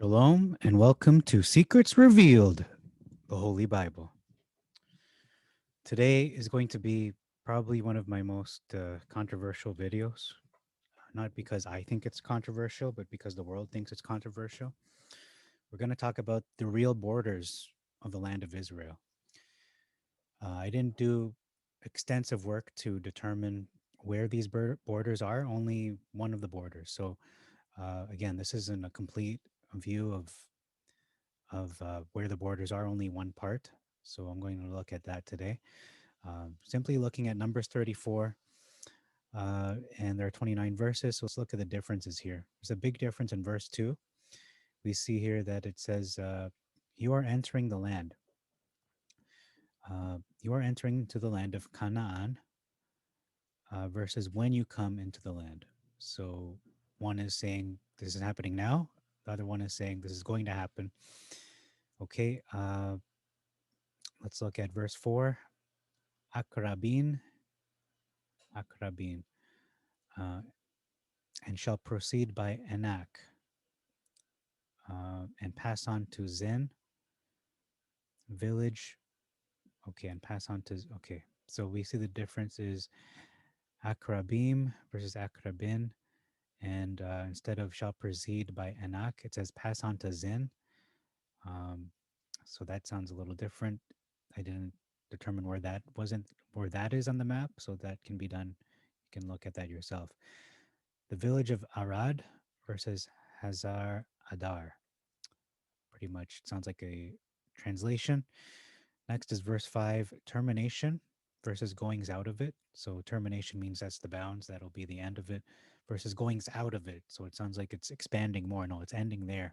Shalom and welcome to Secrets Revealed, the Holy Bible. Today is going to be probably one of my most controversial videos, not because I think it's controversial, but because the world thinks it's controversial. We're going to talk about the real borders of the land of Israel. I didn't do extensive work to determine where these borders are, only one of the borders. So again, this isn't a complete view of where the borders are, only one part. So I'm going to look at that today. Simply looking at Numbers 34, and there are 29 verses. So let's look at the differences here. There's a big difference in verse 2. We see here that it says, you are entering the land. You are entering to the land of Canaan versus when you come into the land. So one is saying this is happening now. The other one is saying this is going to happen. Okay, let's look at verse 4. Acrabin, uh, and shall proceed by Ennac, and pass on to Zin, village. Okay, and pass on to, okay. So we see the difference is Akrabbim versus Acrabin. And instead of shall proceed by Ennac, it says pass on to Zin. So that sounds a little different. I didn't determine where that is on the map, so that can be done. You can look at that yourself. The village of Arad versus Hazaraddar. Pretty much sounds like a translation. Next is verse 5, termination versus goings out of it. So termination means that's the bounds, that'll be the end of it, versus goings out of it. So it sounds like it's expanding more. No, it's ending there.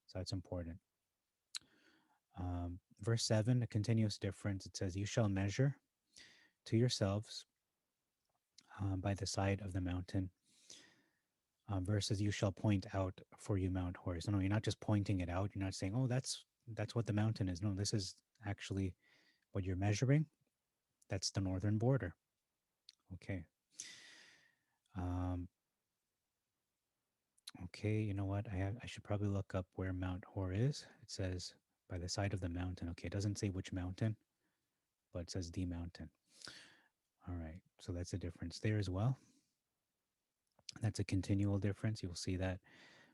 So that's important. Verse 7, a continuous difference. It says, you shall measure to yourselves by the side of the mountain, versus you shall point out for you mountº. So no, you're not just pointing it out. You're not saying, oh, that's what the mountain is. No, this is actually what you're measuring. That's the northern border. Okay. Okay, you know what? I should probably look up where mountº is. It says by the side of the mountain. Okay, it doesn't say which mountain, but it says the mountain. All right, so that's a difference there as well. That's a continual difference. You'll see that.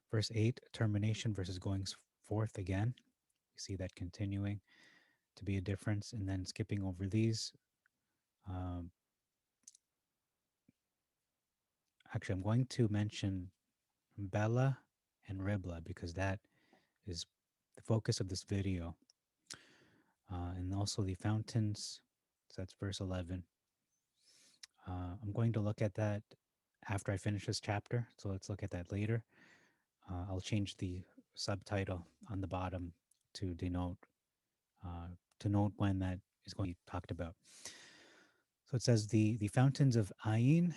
Verse 8, termination versus going forth again. You see that continuing to be a difference. And then skipping over these. Actually, I'm going to mention Bela and Riblah because that is the focus of this video. And also the fountains. So that's verse 11. I'm going to look at that after I finish this chapter. So let's look at that later. I'll change the subtitle on the bottom to denote when that is going to be talked about. So it says the fountains of Ain,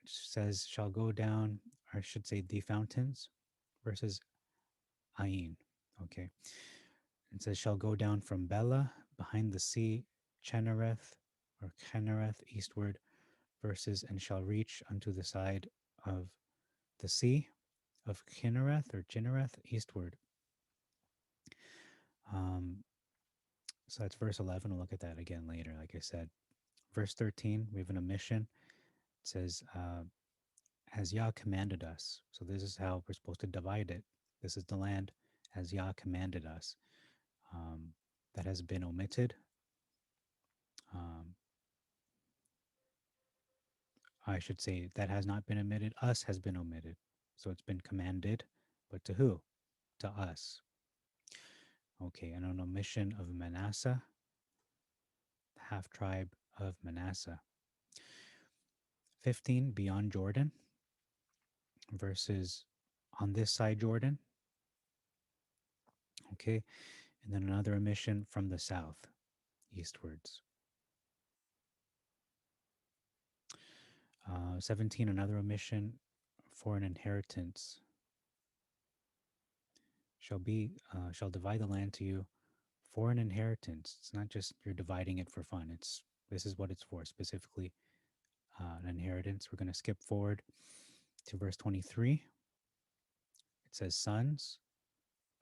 which says shall go down, or I should say the fountains versus Ain. Okay. It says shall go down from Bela behind the sea, Chenereth or Chenereth eastward versus and shall reach unto the side of the sea of Chinnereth eastward. So that's verse 11. We'll look at that again later, like I said. Verse 13, we have an omission. It says, as Yah commanded us. So this is how we're supposed to divide it. This is the land as Yah commanded us. That has been omitted. I should say that has not been omitted. Us has been omitted. So it's been commanded, but to who? To us. Okay, and an omission of Manasseh, the half tribe of Manasseh. 15, beyond Jordan versus on this side Jordan. Okay, and then another omission from the south, eastwards. 17, another omission for an inheritance. Shall divide the land to you for an inheritance. It's not just you're dividing it for fun. This is what it's for, specifically an inheritance. We're going to skip forward to verse 23. It says sons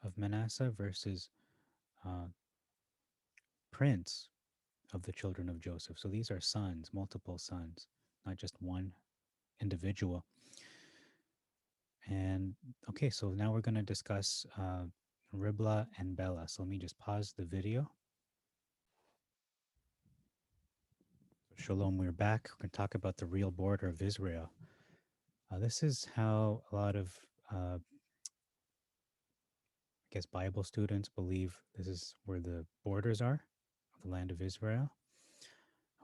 of Manasseh versus uh, prince of the children of Joseph. So these are sons, multiple sons, not just one individual. And okay, so now we're going to discuss Riblah and Bela. So let me just pause the video. Shalom, we're back. We're going to talk about the real border of Israel. This is how a lot of, I guess, Bible students believe this is where the borders are of the land of Israel.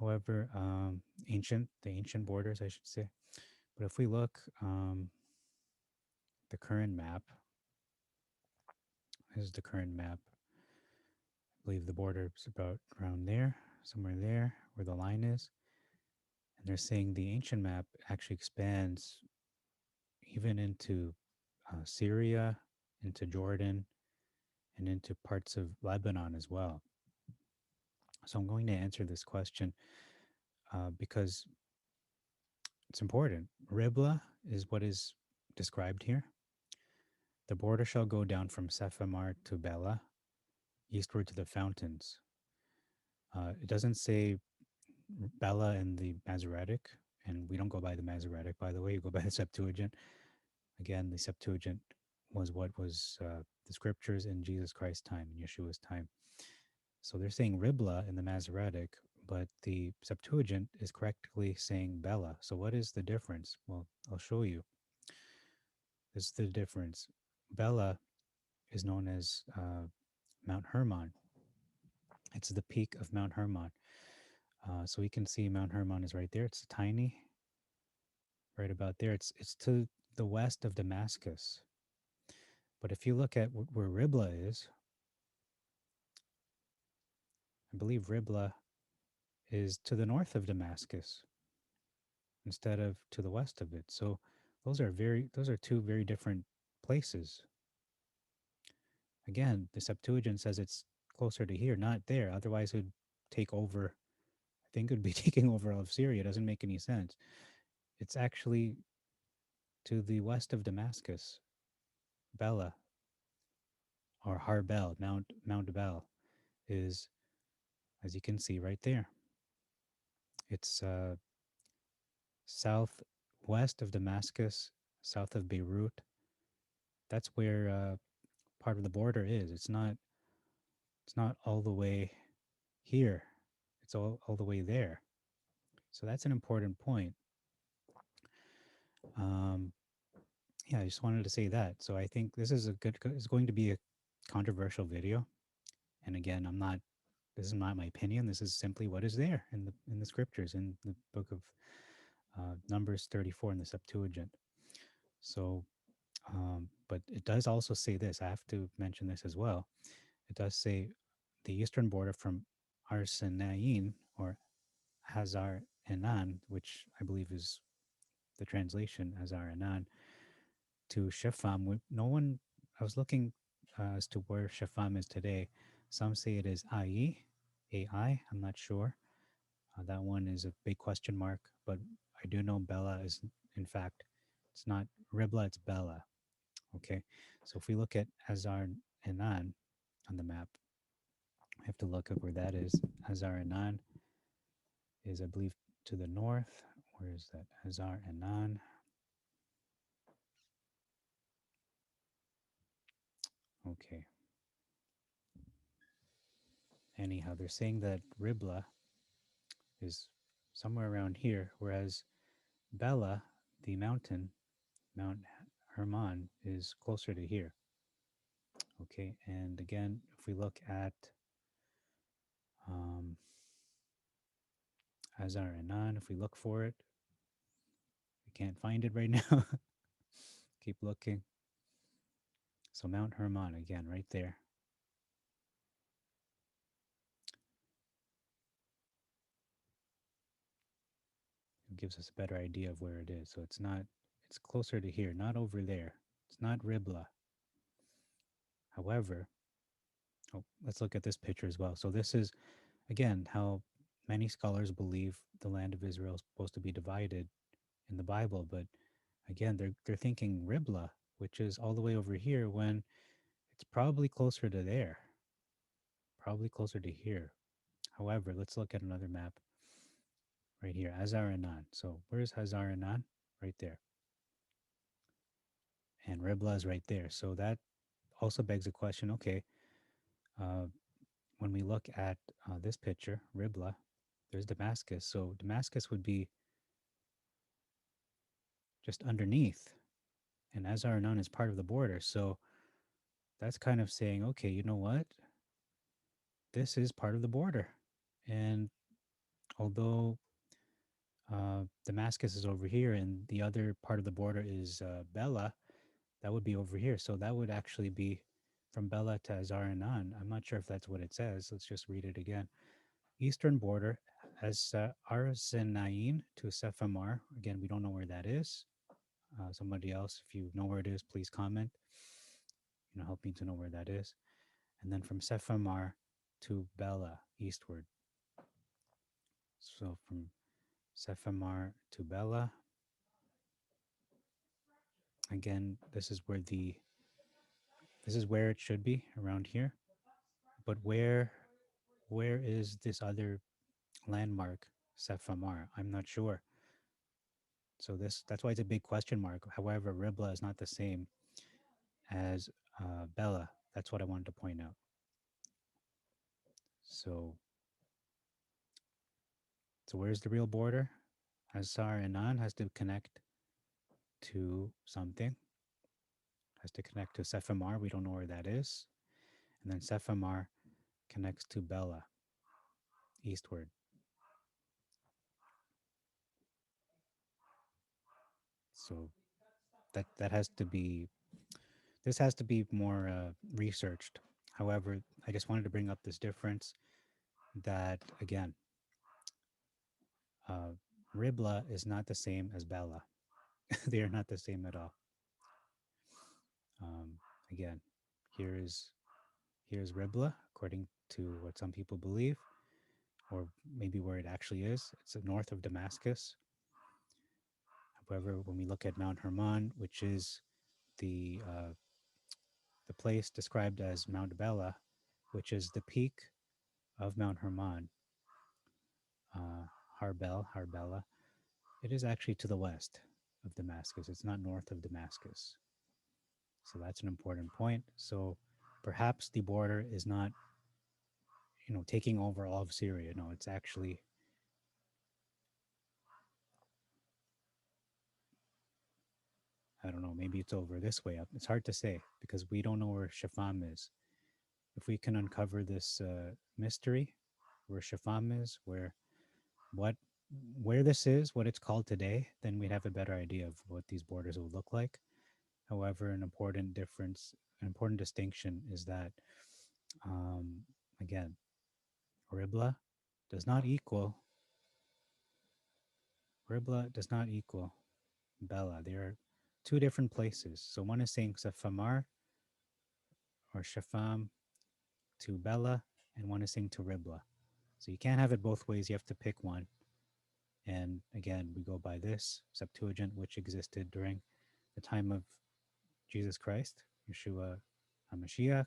However, the ancient borders, I should say. But if we look, the current map, this is the current map. I believe the border is about around there, somewhere there, where the line is. And they're saying the ancient map actually expands even into Syria, into Jordan, and into parts of Lebanon as well. So I'm going to answer this question because it's important. Riblah is what is described here. The border shall go down from Sepphamar to Bela, eastward to the fountains. It doesn't say Bela in the Masoretic, and we don't go by the Masoretic, by the way. You go by the Septuagint. Again, the Septuagint was what was the scriptures in Jesus Christ's time, in Yeshua's time. So they're saying Riblah in the Masoretic, but the Septuagint is correctly saying Bela. So what is the difference? Well, I'll show you. This is the difference. Bela is known as Mount Hermon. It's the peak of Mount Hermon. So we can see Mount Hermon is right there. It's tiny, right about there. It's to the west of Damascus. But if you look at where Riblah is, I believe Riblah is to the north of Damascus instead of to the west of it. So those are two very different places. Again, the Septuagint says it's closer to here, not there. Otherwise, it would take over. I think it would be taking over all of Syria. It doesn't make any sense. It's actually to the west of Damascus, Bela or Harbel, Mount Bel, is, as you can see right there. It's southwest of Damascus, south of Beirut. That's where part of the border is. It's not all the way here. It's all the way there. So that's an important point. Yeah, I just wanted to say that. So I think this is it's going to be a controversial video. And again, this is not my opinion. This is simply what is there in the scriptures, in the book of Numbers 34 in the Septuagint. So, but it does also say this. I have to mention this as well. It does say the eastern border from Arsenain or Hazarenan, which I believe is the translation Hazarenan, to Shepham. No one, I was looking as to where Shepham is today. Some say it is AI. I'm not sure. That one is a big question mark, but I do know Bela is, in fact, it's not Riblah, it's Bela. Okay, so if we look at Hazarenan on the map, I have to look up where that is. Hazarenan is, I believe, to the north. Where is that? Hazarenan. Okay. Anyhow, they're saying that Riblah is somewhere around here, whereas Bela, the mountain, Mount Hermon, is closer to here. Okay, and again, if we look at Hazarenan, if we look for it, we can't find it right now. Keep looking. So Mount Hermon, again, right there. It gives us a better idea of where it is. So it's closer to here, not over there. It's not Riblah. However, let's look at this picture as well. So this is, again, how many scholars believe the land of Israel is supposed to be divided in the Bible. But again, they're thinking Riblah, which is all the way over here, when It's probably closer to there, probably closer to here. However, let's look at another map right here, Hazarenan. So where's Hazarenan? Right there. And Riblah is right there. So that also begs the question, okay, uh, when we look at this picture, Riblah, there's Damascus. So Damascus would be just underneath, and Hazarenan is part of the border. So that's kind of saying, okay, you know what? This is part of the border. And although Damascus is over here and the other part of the border is Bela, that would be over here. So that would actually be from Bela to Azaranan. I'm not sure if that's what it says. Let's just read it again. Eastern border as Arsenain to Sepphamar. Again, we don't know where that is. Somebody else, if you know where it is, please comment. Help me to know where that is. And then from Sepphamar to Bela, eastward. So from Sepphamar to Bela. Again, this is where it should be, around here. But where is this other landmark, Sepphamar? I'm not sure. So that's why it's a big question mark. However, Riblah is not the same as Bela. That's what I wanted to point out. So where's the real border? Hazarenan has to connect to something. Has to connect to Sepphamar. We don't know where that is. And then Sepphamar connects to Bela, eastward. So that has to be, this has to be more researched. However, I just wanted to bring up this difference that, again, Riblah is not the same as Bela. They are not the same at all. Again, here's Riblah, according to what some people believe, or maybe where it actually is. It's north of Damascus. However, when we look at Mount Hermon, which is the place described as Mount Bela, which is the peak of Mount Hermon, Bela, it is actually to the west of Damascus. It's not north of Damascus. So that's an important point. So perhaps the border is not, taking over all of Syria. No, it's actually I don't know, maybe it's over this way up. It's hard to say because we don't know where Shepham is. If we can uncover this mystery, where Shepham is, where this is, what it's called today, then we'd have a better idea of what these borders would look like. However, an important distinction is that, again, Riblah does not equal Bela. They are two different places. So one is saying Sepphamar or Shepham to Bela, and one is saying to Riblah. So you can't have it both ways. You have to pick one. And again, we go by this Septuagint, which existed during the time of Jesus Christ, Yeshua HaMashiach,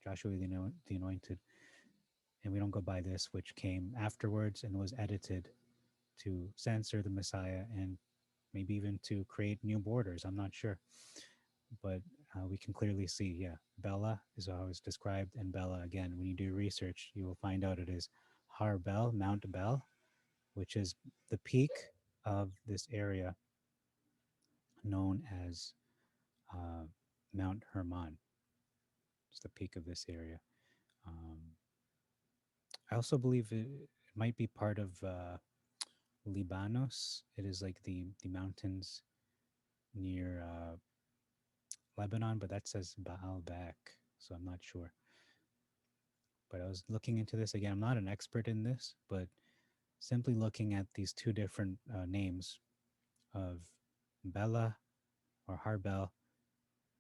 Joshua the Anointed. And we don't go by this, which came afterwards and was edited to censor the Messiah and maybe even to create new borders. I'm not sure. But we can clearly see, Bela is how it's described. And Bela, again, when you do research, you will find out it is Har Bel, Mount Bel, which is the peak of this area known as Mount Hermon. It's the peak of this area. I also believe it might be part of Libanos. It is like the mountains near Lebanon, but that says Baal back, so I'm not sure. But I was looking into this again. I'm not an expert in this, but simply looking at these two different names of Bela or Harbel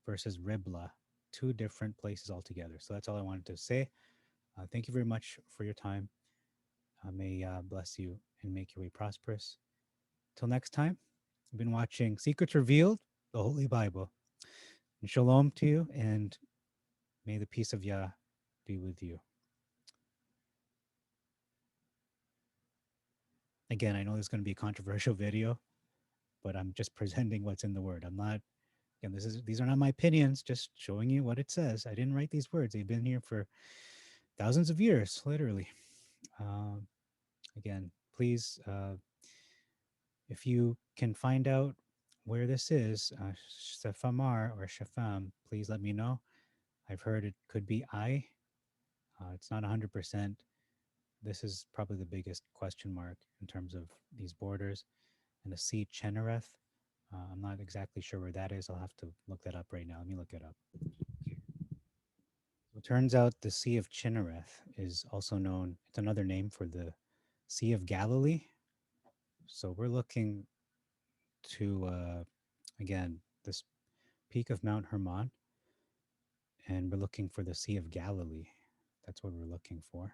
versus Riblah, two different places altogether. So that's all I wanted to say. Thank you very much for your time. May bless you and make your way prosperous. Till next time, I've been watching Secrets Revealed, the Holy Bible. And shalom to you, and May the peace of Yah be with you. Again, I know this is going to be a controversial video, but I'm just presenting what's in the word. I'm not, again, these are not my opinions, just showing you what it says. I didn't write these words. They've been here for thousands of years, literally. Again, please, if you can find out where this is, Sepphamar or Shepham, please let me know. I've heard it could be I. It's not 100%. This is probably the biggest question mark in terms of these borders. And the C Chenereth, I'm not exactly sure where that is. I'll have to look that up right now. Let me look it up. Okay. So it turns out the Sea of Chinnereth is also known, it's another name for the Sea of Galilee. So we're looking to, again, this peak of Mount Hermon, and we're looking for the Sea of Galilee. That's what we're looking for.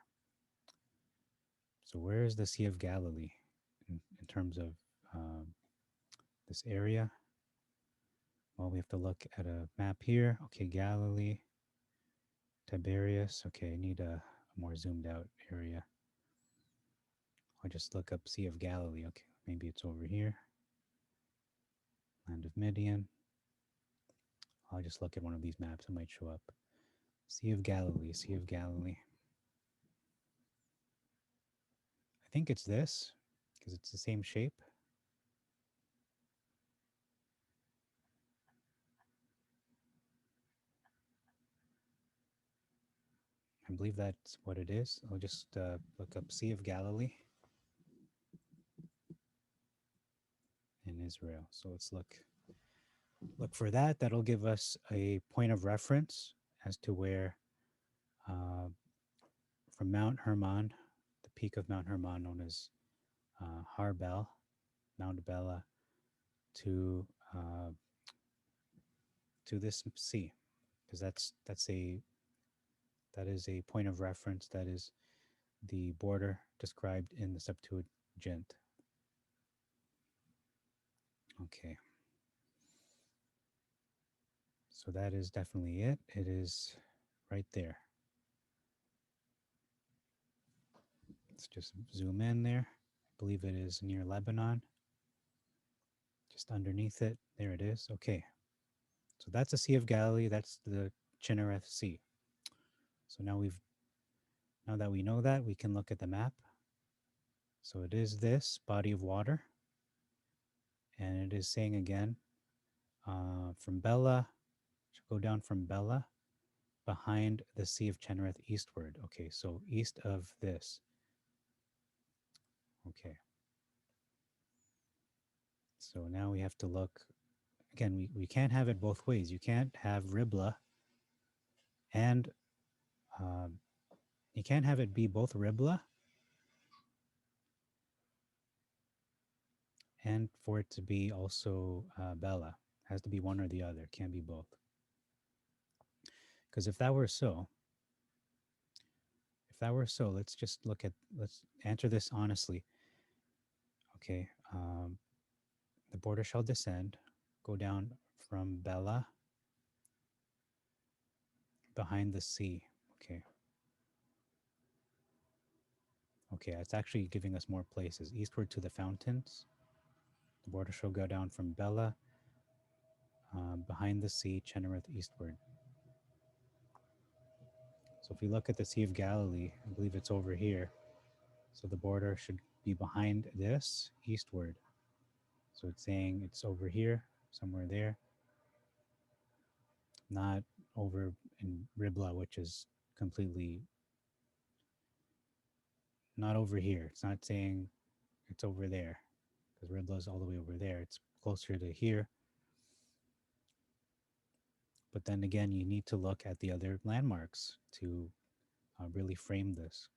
So where is the Sea of Galilee in terms of this area? Well, we have to look at a map here. Okay, Galilee, Tiberias. Okay, I need a more zoomed out area. I'll just look up Sea of Galilee. Okay, maybe it's over here. Land of Midian. I'll just look at one of these maps. It might show up. Sea of Galilee, Sea of Galilee. I think it's this because it's the same shape. I believe that's what it is. I'll just look up Sea of Galilee in Israel. So let's look for that. That'll give us a point of reference as to where from Mount Hermon, the peak of Mount Hermon known as Har Bel, Mount Bela, to this sea, because that is a point of reference. That is the border described in the Septuagint. Okay. So that is definitely it. It is right there. Let's just zoom in there. I believe it is near Lebanon. Just underneath it. There it is. Okay. So that's the Sea of Galilee. That's the Chinnereth Sea. So now that we know that, we can look at the map. So it is this body of water. And it is saying again, from Bela, should go down from Bela behind the Sea of Chenereth eastward. Okay, so east of this. Okay. So now we have to look, again, we can't have it both ways. You can't have Riblah and you can't have it be both Riblah and for it to be also Bela. It has to be one or the other. It can't be both. Because if that were so, let's answer this honestly. Okay, the border shall descend, go down from Bela behind the sea. Okay. Okay, it's actually giving us more places. Eastward to the fountains. The border shall go down from Bela behind the sea, Chenereth eastward. So if we look at the Sea of Galilee, I believe it's over here. So the border should be behind this, eastward. So it's saying it's over here, somewhere there. Not over in Riblah, which is completely not over here. It's not saying it's over there because Riblah is all the way over there. It's closer to here. But then again, you need to look at the other landmarks to really frame this.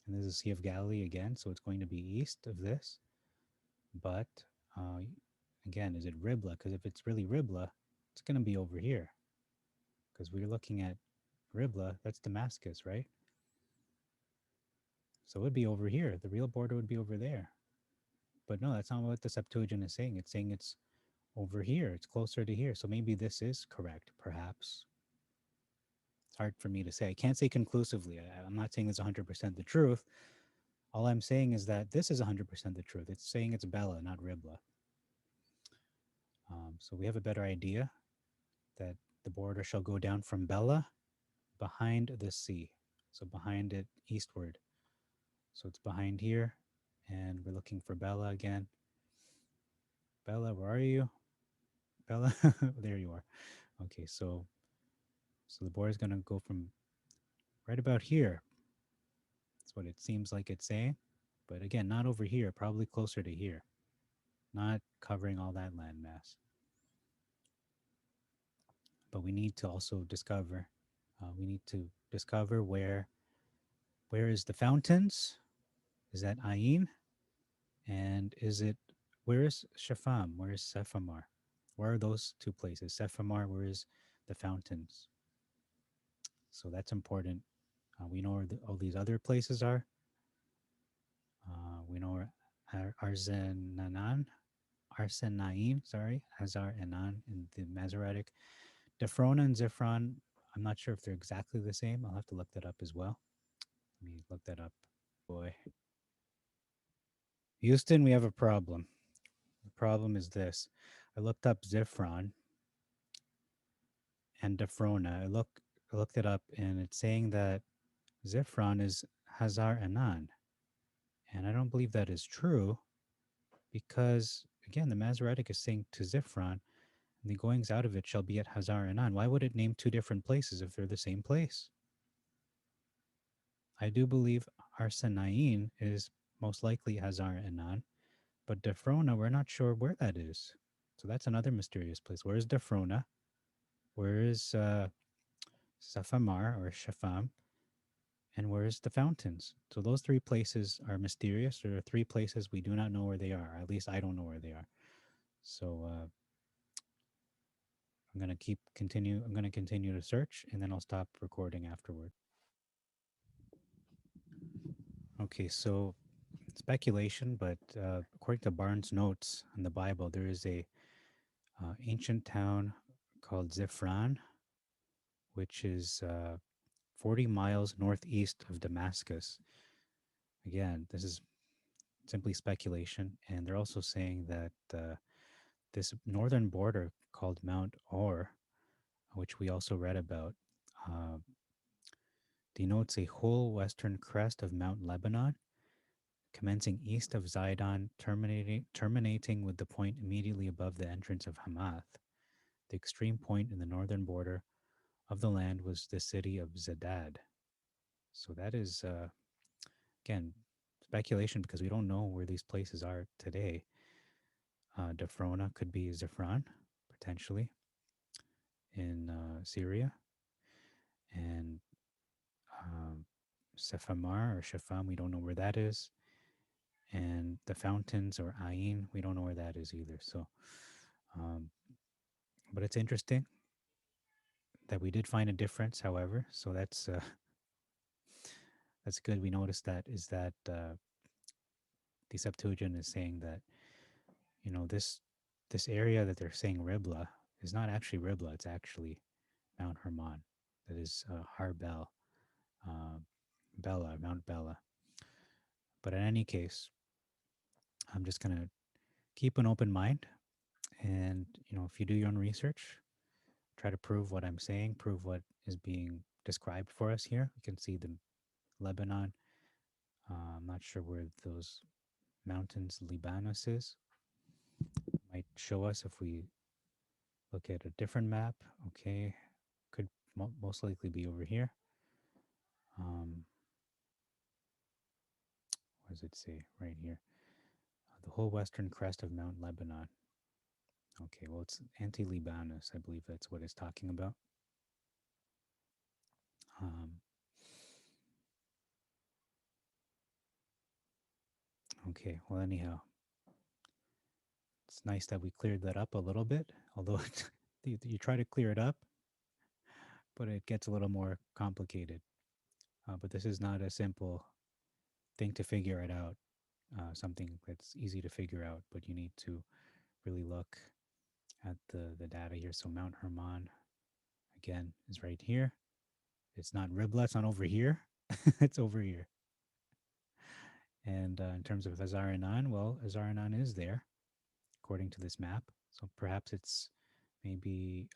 And this is Sea of Galilee again, so it's going to be east of this. But again, is it Riblah? Because if it's really Riblah, it's going to be over here. Because we're looking at Riblah, that's Damascus, right? So it would be over here. The real border would be over there. But no, that's not what the Septuagint is saying. It's saying it's over here. It's closer to here. So maybe this is correct, perhaps. It's hard for me to say. I can't say conclusively. I'm not saying it's 100% the truth. All I'm saying is that this is 100% the truth. It's saying it's Bela, not Riblah. So we have a better idea that the border shall go down from Bela behind the sea. So behind it, eastward. So it's behind here, and we're looking for Bela again. Bela, where are you? Bela, there you are. Okay, so the border is going to go from right about here. That's what it seems like it's saying. But again, not over here, probably closer to here, not covering all that landmass. But we need to also discover, where is the fountains? Is that Ain? And where is Shepham? Where is Sepphamar? Where are those two places? Sepphamar, where is the fountains? So that's important. We know where all these other places are. We know where Arsenain, Hazarenan in the Masoretic. Dephrona and Ziphron, I'm not sure if they're exactly the same. I'll have to look that up as well. Let me look that up. Boy. Houston, we have a problem. The problem is this. I looked up Ziphron and Dephrona. I looked it up, and it's saying that Ziphron is Hazarenan. And I don't believe that is true because, again, the Masoretic is saying to Ziphron, and the goings out of it shall be at Hazarenan. Why would it name two different places if they're the same place? I do believe Arsenain is most likely Hazarenan, but Dephrona, we're not sure where that is. So that's another mysterious place. Where is Dephrona? Where is Sepphamar or Shepham? And where is the fountains? So those three places are mysterious. There are three places we do not know where they are. At least I don't know where they are. So I'm going to continue to search, and then I'll stop recording afterward. Okay, so speculation, but according to Barnes' notes in the Bible, there is a ancient town called Ziphron, which is 40 miles northeast of Damascus. Again, this is simply speculation, and they're also saying that this northern border called mountº, which we also read about, denotes a whole western crest of Mount Lebanon, commencing east of Zidon, terminating with the point immediately above the entrance of Hamath. The extreme point in the northern border of the land was the city of Zedad. So that is, again, speculation because we don't know where these places are today. Dephrona could be Ziphron, potentially, in Syria. And Sepphamar or Shepham, we don't know where that is. And the fountains or Ain, we don't know where that is either. So, but it's interesting that we did find a difference, however. So that's good. We noticed that is that the Septuagint is saying that, you know, this area that they're saying Riblah is not actually Riblah. It's actually Mount Hermon. That is Harbel, Bela, Mount Bela. But in any case, I'm just going to keep an open mind. And, you know, if you do your own research, try to prove what I'm saying, prove what is being described for us here. We can see the Lebanon. I'm not sure where those mountains Libanus is. Might show us if we look at a different map. Okay, could most likely be over here. What does it say right here? The whole western crest of Mount Lebanon. Okay, well, it's anti-Libanus. I believe that's what it's talking about. Okay, well, anyhow, it's nice that we cleared that up a little bit, although you try to clear it up, but it gets a little more complicated. But this is not a simple thing to figure it out, something that's easy to figure out, but you need to really look at the data here. So Mount Hermon, again, is right here. It's not Riblah. It's not over here. It's over here. And in terms of Hazaranan, well, Hazaranan is there according to this map. So perhaps it's maybe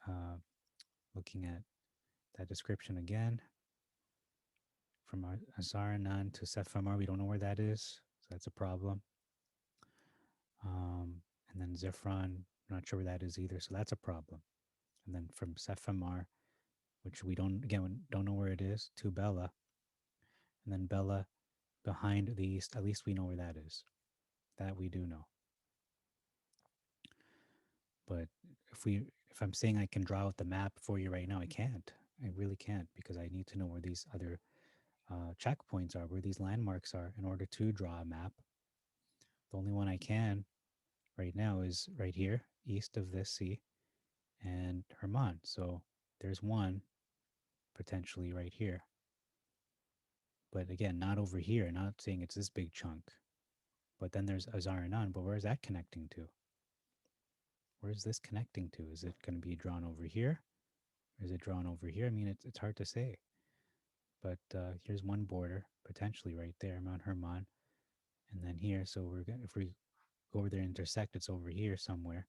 looking at that description again from Hazaranan to Sepphamar. We don't know where that is, so that's a problem. And then Ziphron, not sure where that is either, so that's a problem. And then from Sepphamar, which we don't know where it is, to Bela, and then Bela behind the east. At least we know where that is. That we do know. But if I'm saying I can draw out the map for you right now, I can't. I really can't, because I need to know where these other checkpoints are, where these landmarks are, in order to draw a map. The only one I can right now is right here, east of this sea, and Hermon. So there's one potentially right here. But again, not over here, not saying it's this big chunk. But then there's Hazaranan, but where is that connecting to? Where is this connecting to? Is it going to be drawn over here? Or is it drawn over here? I mean, it's hard to say. But here's one border, potentially right there, Mount Hermon. And then here, so we're going if we go over there and intersect, it's over here somewhere.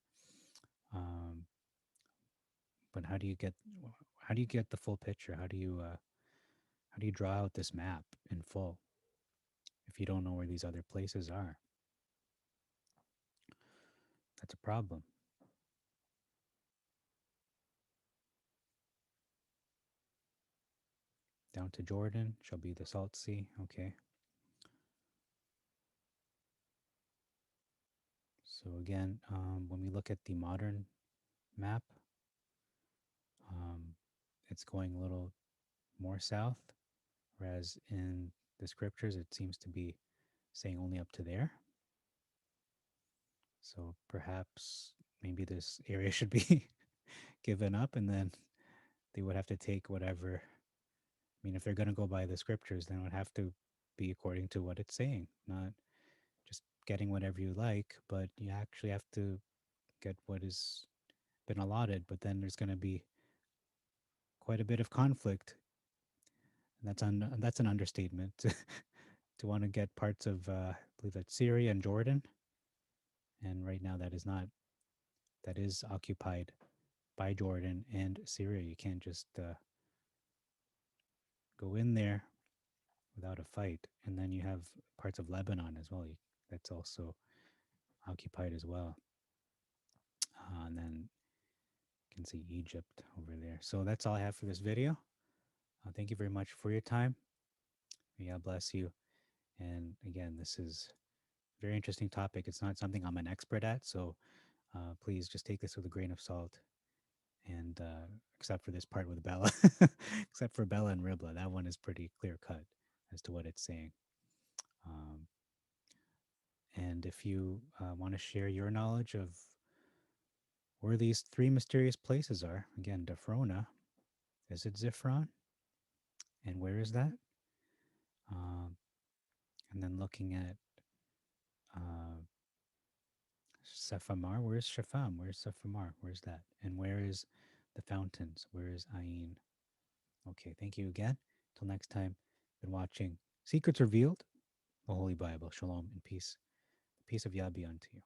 But how do you get the full picture? How do you draw out this map in full if you don't know where these other places are? That's a problem. Down to Jordan shall be the Salt Sea. Okay. So again, when we look at the modern map, it's going a little more south, whereas in the scriptures it seems to be saying only up to there. So perhaps maybe this area should be given up, and then they would have to take whatever. I mean, if they're going to go by the scriptures, then it would have to be according to what it's saying, not just getting whatever you like, but you actually have to get what has been allotted. But then there's going to be quite a bit of conflict, and that's an understatement. To want to get parts of, I believe that's Syria and Jordan, and right now that is occupied by Jordan and Syria. You can't just go in there without a fight. And then you have parts of Lebanon as well. That's also occupied as well. And then you can see Egypt over there. So that's all I have for this video. Thank you very much for your time. May God bless you. And again, this is a very interesting topic. It's not something I'm an expert at, so please just take this with a grain of salt. And except for this part with Bela, except for Bela and Riblah, that one is pretty clear cut as to what it's saying. And if you want to share your knowledge of where these three mysterious places are, again, Dephrona, is it Ziphron? And where is that? And then looking at Sepphamar, where's Shepham? Where's Sepphamar? Where's that? And where is the fountains? Where is Ain? Okay, thank you again. Till next time, been watching Secrets Revealed, the Holy Bible. Shalom and peace. The peace of Yah be unto you.